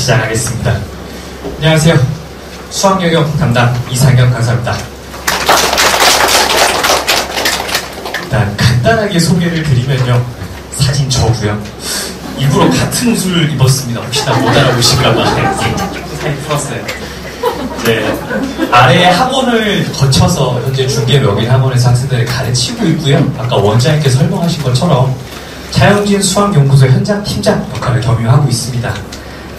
시작하겠습니다. 안녕하세요. 수학영역 담당 이상현 강사입니다. 일단 간단하게 소개를 드리면요. 사진 저고요. 일부러 같은 옷을 입었습니다. 혹시나 못 알아보실까봐 사진 풀었어요. 네, 아래 학원을 거쳐서 현재 중계명인 학원에서 학생들을 가르치고 있고요. 아까 원장님께서 설명하신 것처럼 차영진 수학연구소 현장 팀장 역할을 겸임하고 있습니다.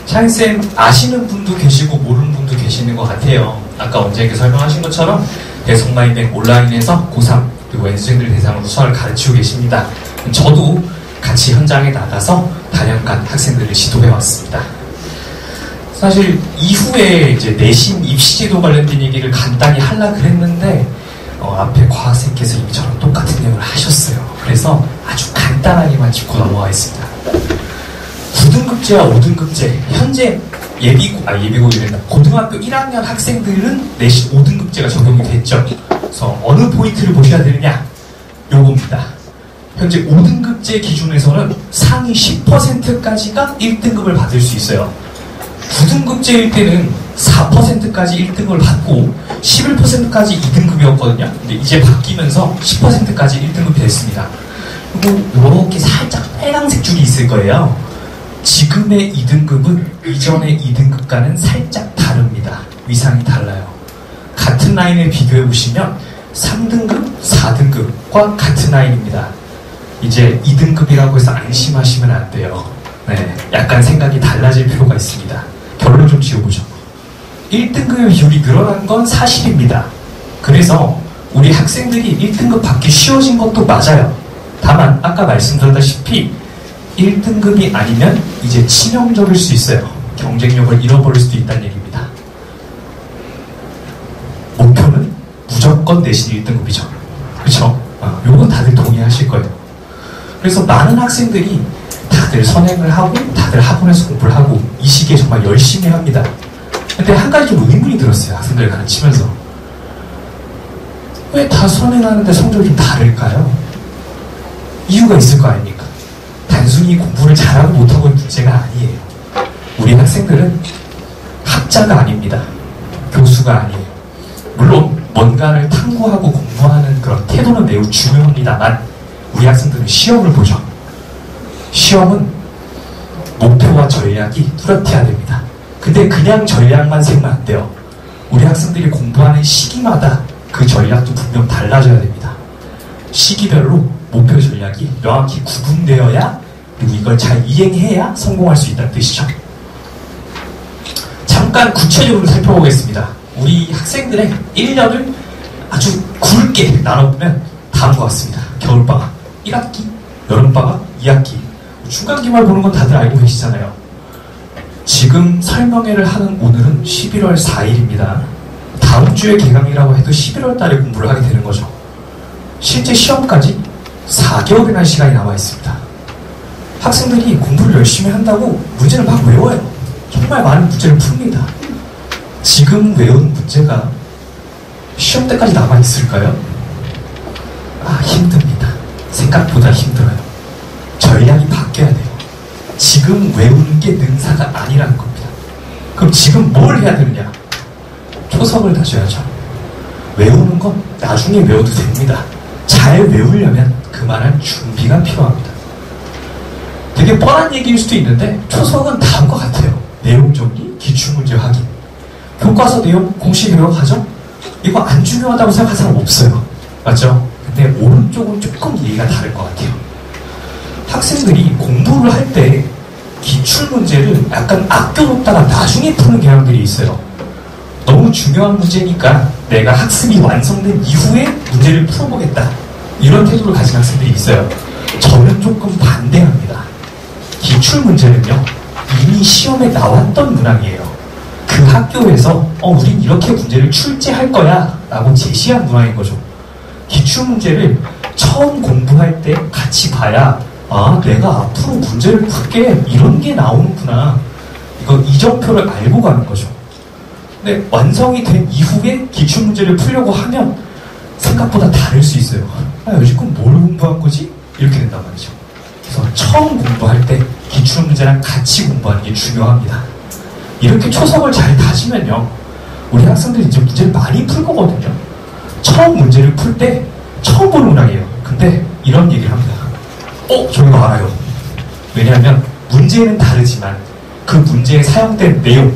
차영쌤 아시는 분도 계시고 모르는 분도 계시는 것 같아요. 아까 원장님께서 설명하신 것처럼 대성마이백 온라인에서 고3 그리고 N수생들 대상으로 수학을 가르치고 계십니다. 저도 같이 현장에 나가서 단연간 학생들을 지도해 왔습니다. 사실 이후에 이제 내신 입시제도 관련된 얘기를 간단히 하려고 했는데 앞에 과학생께서 이미 저랑 똑같은 내용을 하셨어요. 그래서 아주 간단하게만 짚고 넘어가겠습니다. 9등급제와 5등급제 현재 예비고일이란다. 고등학교 1학년 학생들은 내신 5등급제가 적용이 됐죠. 그래서 어느 포인트를 보셔야 되느냐? 요겁니다. 현재 5등급제 기준에서는 상위 10%까지가 1등급을 받을 수 있어요. 9등급제일 때는 4%까지 1등급을 받고 11%까지 2등급이었거든요. 근데 이제 바뀌면서 10%까지 1등급이 됐습니다. 그리고 이렇게 살짝 빨간색 줄이 있을 거예요. 지금의 2등급은 이전의 2등급과는 살짝 다릅니다. 위상이 달라요. 같은 라인을 비교해 보시면 3등급, 4등급과 같은 라인입니다. 이제 2등급이라고 해서 안심하시면 안 돼요. 네, 약간 생각이 달라질 필요가 있습니다. 결론 좀 지어보죠. 1등급의 비율이 늘어난 건 사실입니다. 그래서 우리 학생들이 1등급 받기 쉬워진 것도 맞아요. 다만 아까 말씀드렸다시피 1등급이 아니면 이제 치명적일 수 있어요. 경쟁력을 잃어버릴 수도 있다는 얘기입니다. 목표는 무조건 내신 1등급이죠. 그렇죠? 요건 다들 동의하실 거예요. 그래서 많은 학생들이 다들 선행을 하고 다들 학원에서 공부를 하고 이 시기에 정말 열심히 합니다. 근데 한 가지 좀 의문이 들었어요. 학생들을 가르치면서 왜 다 선행하는데 성적이 좀 다를까요? 이유가 있을 거 아닙니까? 단순히 공부를 잘하고 못하고의 문제가 아니에요. 우리 학생들은 학자가 아닙니다. 교수가 아니에요. 물론 뭔가를 탐구하고 공부하는 그런 태도는 매우 중요합니다만 우리 학생들은 시험을 보죠. 시험은 목표와 전략이 뚜렷해야 됩니다. 근데 그냥 전략만 세우면 안 돼요. 우리 학생들이 공부하는 시기마다 그 전략도 분명 달라져야 됩니다. 시기별로 목표 전략이 명확히 구분되어야 그리고 이걸 잘 이행해야 성공할 수 있다는 뜻이죠. 잠깐 구체적으로 살펴보겠습니다. 우리 학생들의 1년을 아주 굵게 나눠보면 다음과 같습니다. 겨울방학 1학기, 여름방학 2학기, 중간기말 보는 건 다들 알고 계시잖아요. 지금 설명회를 하는 오늘은 11월 4일입니다. 다음 주에 개강이라고 해도 11월 달에 공부를 하게 되는 거죠. 실제 시험까지 4개월이나 시간이 남아 있습니다. 학생들이 공부를 열심히 한다고 문제를 막 외워요. 정말 많은 문제를 풉니다. 지금 외운 문제가 시험 때까지 남아 있을까요? 힘듭니다. 생각보다 힘들어요. 전략이 바뀌어야 돼요. 지금 외우는 게 능사가 아니라는 겁니다. 그럼 지금 뭘 해야 되느냐? 초석을 다져야죠. 외우는 건 나중에 외워도 됩니다. 잘 외우려면 그만한 준비가 필요합니다. 되게 뻔한 얘기일 수도 있는데 초석은 다음과 같아요. 내용 정리, 기출문제 확인, 교과서 내용, 공식 외워가죠? 이거 안 중요하다고 생각하는 사람 없어요. 맞죠? 근데 오른쪽은 조금 얘기가 다를 것 같아요. 학생들이 공부를 할 때 기출문제를 약간 아껴놓다가 나중에 푸는 경향들이 있어요. 너무 중요한 문제니까 내가 학습이 완성된 이후에 문제를 풀어보겠다. 이런 태도를 가진 학생들이 있어요. 저는 조금 반대합니다. 기출문제는요, 이미 시험에 나왔던 문항이에요. 그 학교에서 우린 이렇게 문제를 출제할 거야 라고 제시한 문항인 거죠. 기출문제를 처음 공부할 때 같이 봐야 내가 앞으로 문제를 풀게 이런 게 나오는구나. 이거 이정표를 알고 가는 거죠. 근데 완성이 된 이후에 기출문제를 풀려고 하면 생각보다 다를 수 있어요. 여지껏 뭘 공부한 거지? 이렇게 된단 말이죠. 그래서 처음 공부할 때 기출문제랑 같이 공부하는 게 중요합니다. 이렇게 초성을 잘 다지면요, 우리 학생들이 이제 문제를 많이 풀 거거든요. 처음 문제를 풀 때 처음 보는 문항이에요. 근데 이런 얘기를 합니다. 저 이거 알아요. 왜냐하면 문제는 다르지만 그 문제에 사용된 내용,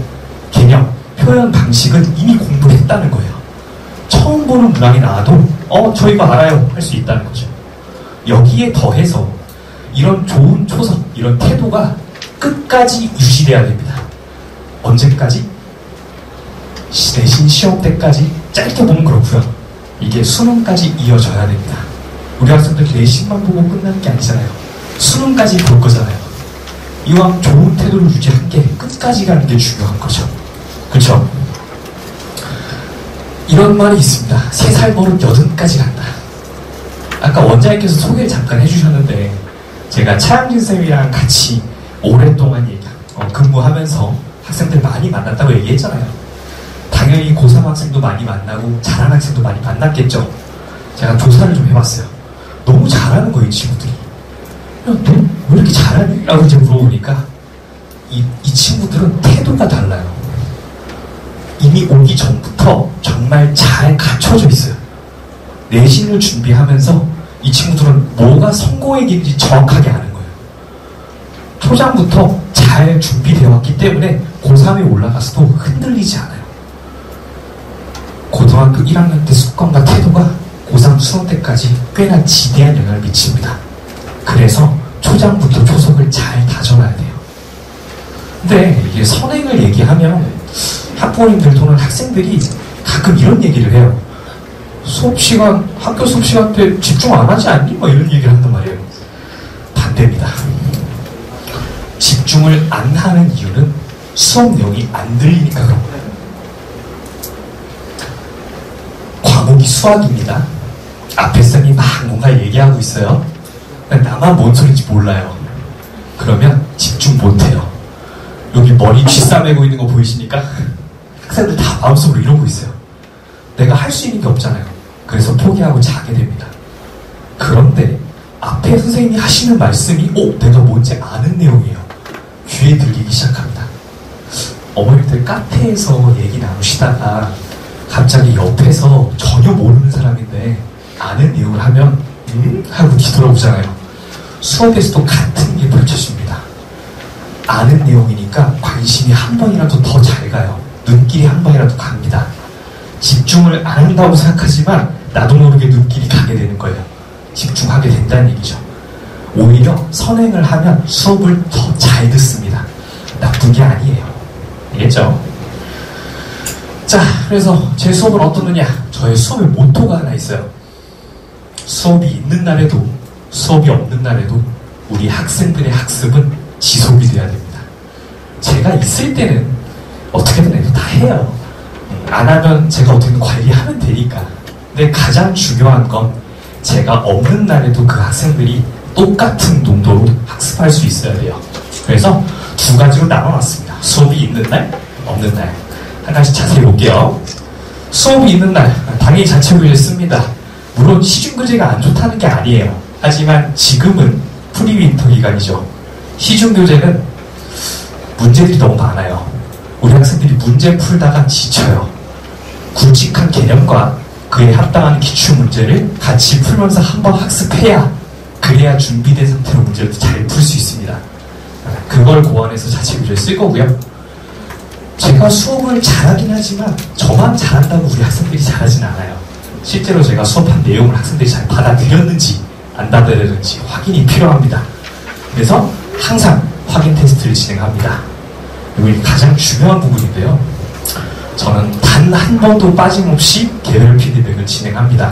개념, 표현 방식은 이미 공부를 했다는 거예요. 처음 보는 문항이 나와도 저 이거 알아요 할 수 있다는 거죠. 여기에 더해서 이런 좋은 초성, 이런 태도가 끝까지 유지돼야 됩니다. 언제까지? 내신 시험 때까지. 짧게 보면 그렇고요. 이게 수능까지 이어져야 됩니다. 우리 학생들 내신만 보고 끝나는 게 아니잖아요. 수능까지 볼 거잖아요. 이왕 좋은 태도를 유지한 게 끝까지 가는 게 중요한 거죠. 그렇죠? 이런 말이 있습니다. 3살 버릇 80까지 간다. 아까 원장님께서 소개를 잠깐 해주셨는데, 제가 차영진 쌤이랑 같이 오랫동안 근무하면서 학생들 많이 만났다고 얘기했잖아요. 당연히 고3 학생도 많이 만나고 잘하는 학생도 많이 만났겠죠. 제가 조사를 좀 해봤어요. 너무 잘하는 거예요, 이 친구들이. 야, 너 왜 이렇게 잘하니? 라고 이제 물어보니까 이 친구들은 태도가 달라요. 이미 오기 전부터 정말 잘 갖춰져 있어요. 내신을 준비하면서 이 친구들은 뭐가 성공의 길인지 정확하게 아는 거예요. 초장부터 잘 준비되어 왔기 때문에 고3에 올라가서도 흔들리지 않아요. 고등학교 1학년 때 습관과 태도가 고3 수능 때까지 꽤나 지대한 영향을 미칩니다. 그래서 초장부터 초석을 잘 다져놔야 돼요. 근데 이게 선행을 얘기하면 학부모님들 또는 학생들이 가끔 이런 얘기를 해요. 학교 수업 시간 때 집중 안 하지 않니? 이런 얘기를 한단 말이에요. 반대입니다. 집중을 안 하는 이유는 수업 내용이 안 들리니까 그런 거예요. 과목이 수학입니다. 앞에 쌤이 막 뭔가 얘기하고 있어요. 나만 뭔 소리인지 몰라요. 그러면 집중 못해요. 여기 머리 쥐싸매고 있는 거 보이십니까? 학생들 다 마음속으로 이러고 있어요. 내가 할 수 있는 게 없잖아요. 그래서 포기하고 자게 됩니다. 그런데 앞에 선생님이 하시는 말씀이 내가 뭔지 아는 내용이에요. 귀에 들리기 시작합니다. 어머니들 카페에서 얘기 나누시다가 갑자기 옆에서 전혀 모르는 사람인데 아는 내용을 하면 하고 뒤돌아보잖아요. 수업에서도 같은 게 펼쳐집니다. 아는 내용이니까 관심이 한 번이라도 더 잘 가요. 눈길이 한 번이라도 갑니다. 집중을 안 한다고 생각하지만 나도 모르게 눈길이 가게 되는 거예요. 집중하게 된다는 얘기죠. 오히려 선행을 하면 수업을 더 잘 듣습니다. 나쁜 게 아니에요. 알겠죠? 자, 그래서 제 수업은 어떻느냐? 저의 수업의 모토가 하나 있어요. 수업이 있는 날에도 수업이 없는 날에도 우리 학생들의 학습은 지속이 돼야 됩니다. 제가 있을 때는 어떻게든 해도 다 해요. 안 하면 제가 어떻게든 관리하면 되니까. 근데 가장 중요한 건 제가 없는 날에도 그 학생들이 똑같은 농도로 학습할 수 있어야 돼요. 그래서 2가지로 나눠놨습니다. 수업이 있는 날, 없는 날. 하나씩 자세히 볼게요. 수업이 있는 날, 당연히 자체교재 씁니다. 물론 시중교재가 안 좋다는 게 아니에요. 하지만 지금은 프리윈터 기간이죠. 시중교재는 문제들이 너무 많아요. 우리 학생들이 문제 풀다가 지쳐요. 굵직한 개념과 그에 합당한 기출문제를 같이 풀면서 한번 학습해야, 그래야 준비된 상태로 문제를 잘 풀 수 있습니다. 그걸 고안해서 자체교재를 쓸 거고요. 제가 수업을 잘하긴 하지만 저만 잘한다고 우리 학생들이 잘하진 않아요. 실제로 제가 수업한 내용을 학생들이 잘 받아들였는지 안 받아들였는지 확인이 필요합니다. 그래서 항상 확인 테스트를 진행합니다. 이게 가장 중요한 부분인데요. 저는 단 한 번도 빠짐없이 개별 피드백을 진행합니다.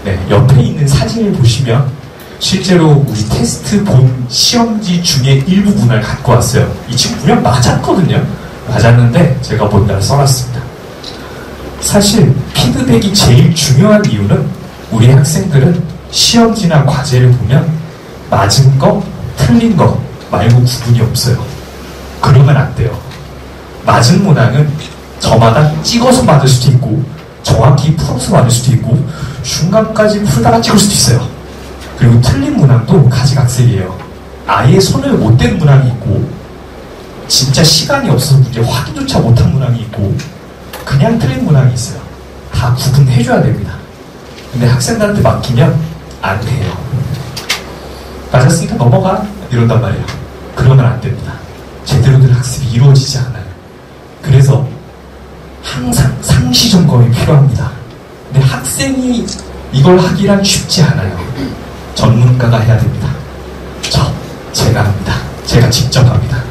네, 옆에 있는 사진을 보시면 실제로 우리 테스트 본 시험지 중에 일부 문항을 갖고 왔어요. 이 친구 분명 맞았거든요. 맞았는데 제가 뭔가를 써놨습니다. 사실 피드백이 제일 중요한 이유는 우리 학생들은 시험지나 과제를 보면 맞은 거, 틀린 거 말고 구분이 없어요. 그러면 안 돼요. 맞은 문항은 저마다 찍어서 맞을 수도 있고 정확히 풀어서 맞을 수도 있고 중간까지 풀다가 찍을 수도 있어요. 그리고 틀린 문항도 가지각색이에요. 아예 손을 못 댄 문항이 있고 진짜 시간이 없어서 문제 확인조차 못한 문항이 있고 그냥 틀린 문항이 있어요. 다 구분해줘야 됩니다. 근데 학생들한테 맡기면 안 돼요. 맞았으니까 넘어가 이런단 말이에요. 그러면 안 됩니다. 제대로 된 학습이 이루어지지 않아요. 그래서 항상 상시 점검이 필요합니다. 근데 학생이 이걸 하기란 쉽지 않아요. 전문가가 해야 됩니다. 제가 합니다. 제가 직접 합니다.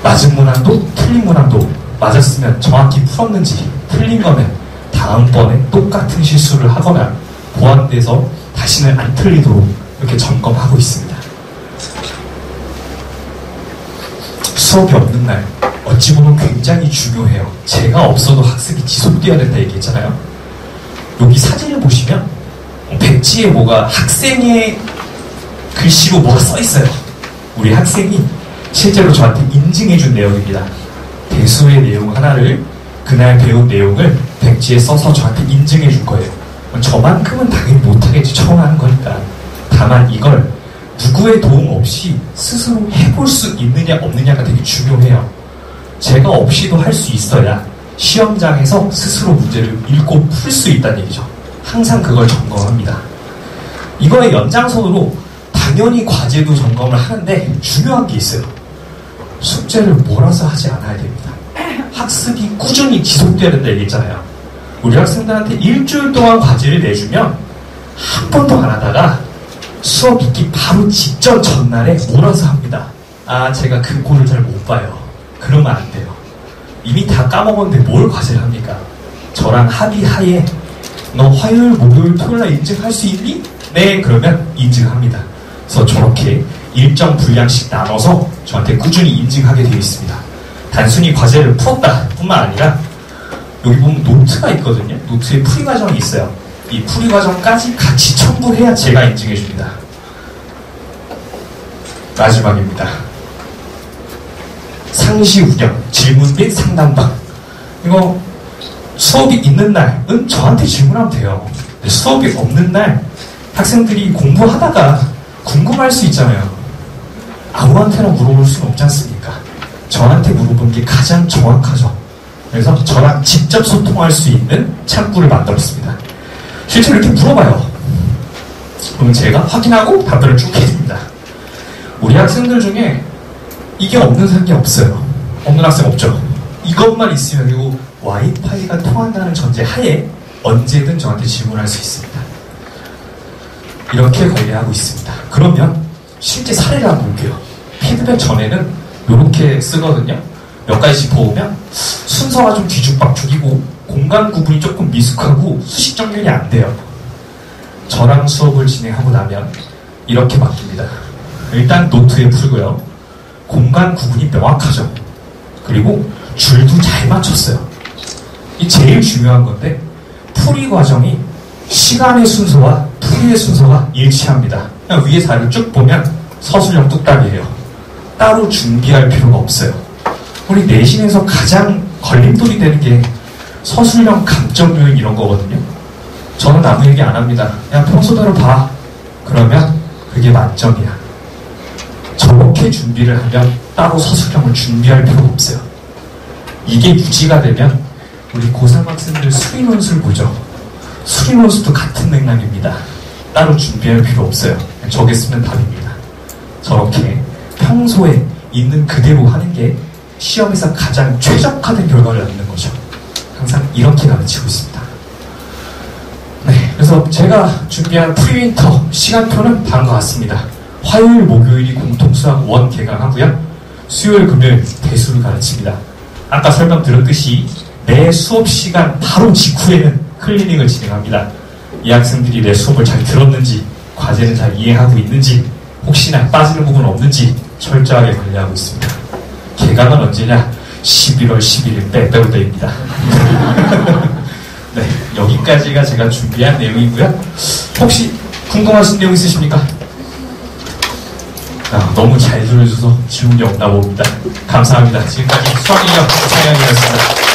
맞은 문항도 틀린 문항도 맞았으면 정확히 풀었는지, 틀린 거면 다음번에 똑같은 실수를 하거나 보완돼서 다시는 안 틀리도록 이렇게 점검하고 있습니다. 수업이 없는 날 어찌 보면 굉장히 중요해요. 제가 없어도 학습이 지속되어야 된다 얘기했잖아요. 여기 사진을 보시면 백지에 뭐가 학생의 글씨로 뭐가 써 있어요. 우리 학생이 실제로 저한테 인증해준 내용입니다. 대수의 내용 하나를 그날 배운 내용을 백지에 써서 저한테 인증해줄 거예요. 저만큼은 당연히 못하겠지. 처음 하는 거니까. 다만 이걸 누구의 도움 없이 스스로 해볼 수 있느냐 없느냐가 되게 중요해요. 제가 없이도 할 수 있어야 시험장에서 스스로 문제를 읽고 풀 수 있다는 얘기죠. 항상 그걸 점검합니다. 이거의 연장선으로 당연히 과제도 점검을 하는데 중요한 게 있어요. 숙제를 몰아서 하지 않아야 됩니다. 학습이 꾸준히 지속돼야 된다 얘기했잖아요. 우리 학생들한테 일주일 동안 과제를 내주면 한 번도 안 하다가 수업 있기 바로 직전 전날에 몰아서 합니다. 제가 그 꼴을 잘 못 봐요. 그러면 안 돼요. 이미 다 까먹었는데 뭘 과제를 합니까? 저랑 합의하에 너 화요일, 목요일, 토요일날 인증할 수 있니? 네, 그러면 인증합니다. 그래서 저렇게 일정 분량씩 나눠서 저한테 꾸준히 인증하게 되어 있습니다. 단순히 과제를 풀었다 뿐만 아니라 여기 보면 노트가 있거든요. 노트에 풀이 과정이 있어요. 이 풀이 과정까지 같이 첨부해야 제가 인증해 줍니다. 마지막입니다. 상시 운영, 질문 및 상담방. 이거 수업이 있는 날은 저한테 질문하면 돼요. 근데 수업이 없는 날 학생들이 공부하다가 궁금할 수 있잖아요. 아무한테나 물어볼 수는 없지 않습니까? 저한테 물어보는 게 가장 정확하죠. 그래서 저랑 직접 소통할 수 있는 창구를 만들었습니다. 실제로 이렇게 물어봐요. 그러면 제가 확인하고 답변을 쭉 해줍니다. 우리 학생들 중에 이게 없는 사람이 없어요. 없는 학생 없죠. 이것만 있으면 그리고 와이파이가 통한다는 전제 하에 언제든 저한테 질문할 수 있습니다. 이렇게 관리하고 있습니다. 그러면 실제 사례를 한번 볼게요. 피드백 전에는 이렇게 쓰거든요. 몇 가지 짚어보면 순서가 좀 뒤죽박죽이고 공간 구분이 조금 미숙하고 수식 정렬이 안 돼요. 저랑 수업을 진행하고 나면 이렇게 바뀝니다. 일단 노트에 풀고요. 공간 구분이 명확하죠. 그리고 줄도 잘 맞췄어요. 이 제일 중요한 건데 풀이 과정이 시간의 순서와 풀이의 순서가 일치합니다. 그냥 위에 자료를 쭉 보면 서술형 뚝딱이에요. 따로 준비할 필요가 없어요. 우리 내신에서 가장 걸림돌이 되는 게 서술형 감점 요인 이런 거거든요. 저는 아무 얘기 안 합니다. 그냥 평소대로 봐. 그러면 그게 만점이야. 저렇게 준비를 하면 따로 서술형을 준비할 필요가 없어요. 이게 유지가 되면 우리 고3 학생들 수리논술 보죠. 수리논술도 같은 맥락입니다. 따로 준비할 필요 없어요. 저게 쓰면 답입니다. 저렇게 평소에 있는 그대로 하는 게 시험에서 가장 최적화된 결과를 얻는 거죠. 항상 이렇게 가르치고 있습니다. 네, 그래서 제가 준비한 프리윈터 시간표는 다음과 같습니다. 화요일, 목요일이 공통수학 1 개강하고요. 수요일, 금요일 대수를 가르칩니다. 아까 설명드렸듯이 매 수업 시간 바로 직후에는 클리닉을 진행합니다. 이 학생들이 내 수업을 잘 들었는지, 과제는 잘 이해하고 있는지, 혹시나 빠지는 부분 없는지 철저하게 관리하고 있습니다. 개강은 언제냐? 11월 11일 빼빼로데이입니다. 네, 여기까지가 제가 준비한 내용이고요. 혹시 궁금하신 내용 있으십니까? 너무 잘 들어줘서 질문이 없나 봅니다. 감사합니다. 지금까지 수학인력 장영이었습니다.